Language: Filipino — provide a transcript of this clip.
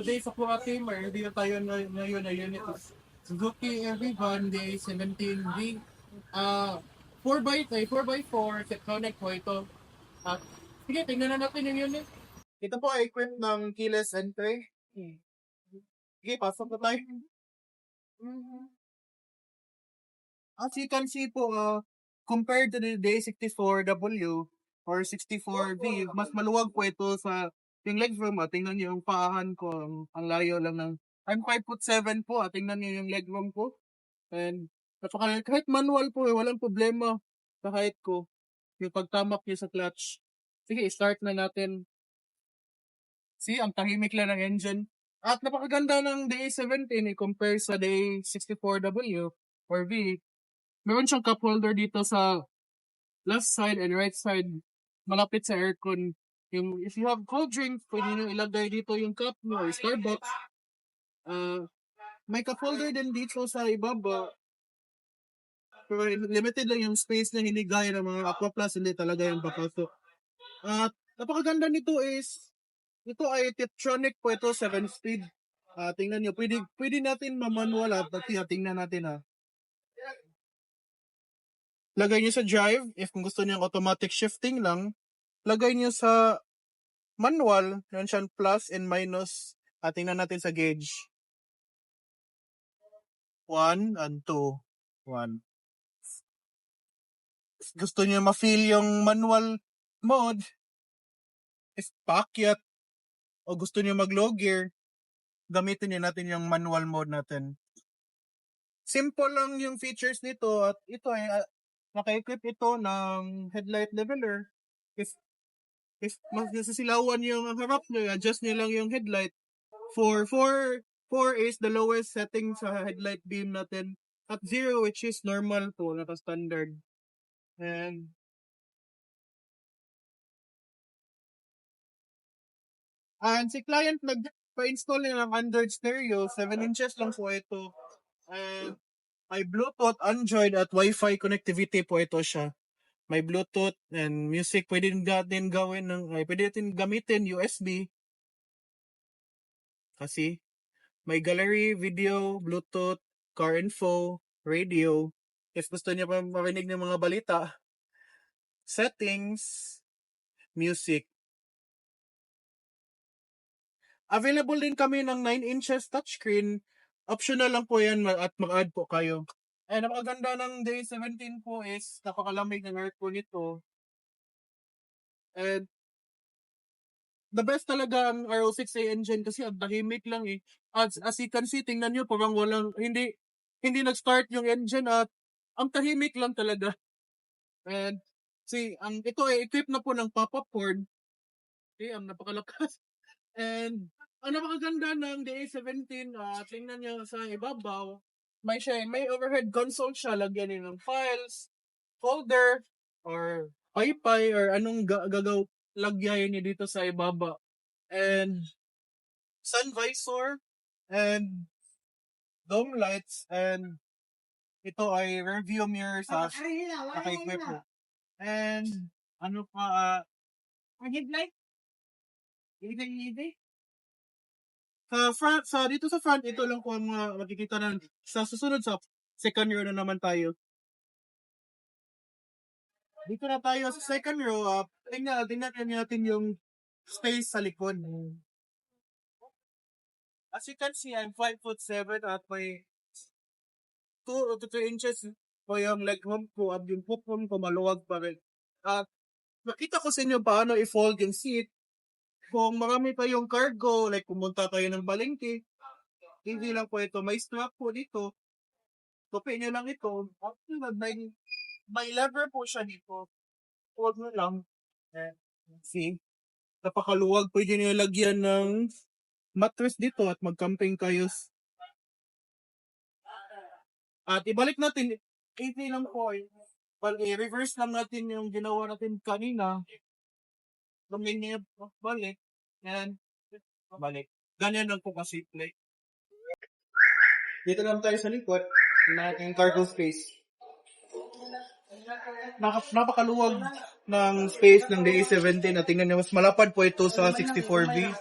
today sa Kuha Team, review tayo ngayon na unit is Suzuki Everyone Day 17V. 4x4 Sectronic po ito. Sige, tingnan na natin yung unit. Ito po ay equipped ng keyless entry. Sige, pasok na tayo. As you can see po, compared to the Day64W or 64V, mas maluwag po ito sa yung legroom. Tingnan niyo yung paahan ko, ang layo lang ng... I'm 5'7" po, tingnan niyo yung legroom ko. And kahit manual po, walang problema sa height ko. Yung pagtamak niyo sa clutch. Sige, start na natin. See, ang tahimik lang ng engine. At napakaganda ng Day17 compare sa Day64W or V. Meron siyang cup holder dito sa left side and right side, malapit sa aircon. If you have cold drink, pwede nyo ilagay dito yung cup mo or Starbucks. May cup holder din dito sa ibaba. Pero limited lang yung space na hinigay ng mga Aqua Plus, hindi talaga yung papasok. At napakaganda nito is, ito ay Tiptronic po ito, 7-speed. Tingnan nyo, pwede natin mamanual tingnan natin Lagay nyo sa drive, if kung gusto nyo automatic shifting lang, lagay nyo sa manual, yun siyang plus and minus. Tingnan natin sa gauge. 1 and 2. 1. Gusto nyo ma-feel yung manual mode, if paakyat, o gusto nyo mag-low gear, gamitin nyo natin yung manual mode natin. Simple lang yung features nito at ito ay naka-equip ito ng headlight leveler. If mas nasisilawan yung harap nyo, adjust nyo lang yung headlight. 4 is the lowest setting sa headlight beam natin. At 0, which is normal po, naka-standard. And si client nagpa-install niya ng Android stereo, 7 inches lang po ito. And may Bluetooth, Android at Wi-Fi connectivity po ito siya. May Bluetooth and music, pwede natin gamitin USB. Kasi may gallery, video, Bluetooth, car info, radio. If gusto niya pa marinig ng mga balita, settings, music. Available din kami ng 9 inches touchscreen. Optional lang po yan at mag-add po kayo. And ang maganda ng Day17 po is napakalamig ng aircon nito. And the best talaga ang RO6A engine kasi ang tahimik lang eh. As you can see, tingnan nyo, parang hindi nag-start yung engine at ang tahimik lang talaga. And see, ito ay equipped na po ng pop-up cord. Okay, ang napakalakas. And ang napakaganda ng Day17, tingnan nyo sa ibabaw, may overhead console siya, lagyan niyo ng files, folder, or paypay, or anong lagyan niyo dito sa ibaba. And sun visor, and dome lights, and ito ay rear view mirror sa naka-equip po. And ano pa, headlight? Dito sa front, ito lang po ang makikita na sa susunod sa second row na naman tayo. Dito na tayo sa second row, tingnan natin yung space sa likod. As you can see, I'm 5'7" at may 2 to 3 inches po yung leg room ko at yung foot room ko maluwag pa rin. At nakita ko sa inyo paano i-fold yung seat. Kung marami tayong cargo, like pumunta tayo ng balengke, hindi lang po ito. May strap po dito. Tupi nyo lang ito. May lever po siya dito. Huwag nyo lang. See? Napakaluwag. Pwede nyo lagyan ng mattress dito at mag-camping kayo. At ibalik natin. Easy lang po. I-reverse lang natin yung ginawa natin kanina. Lumin niya balik. Yan. Balik. Ganyan lang po kasi play. Dito lang tayo sa likod na ating cargo space. Napakaluwag ng space ng Day17 na tingnan niyo, mas malapad po ito sa 64V.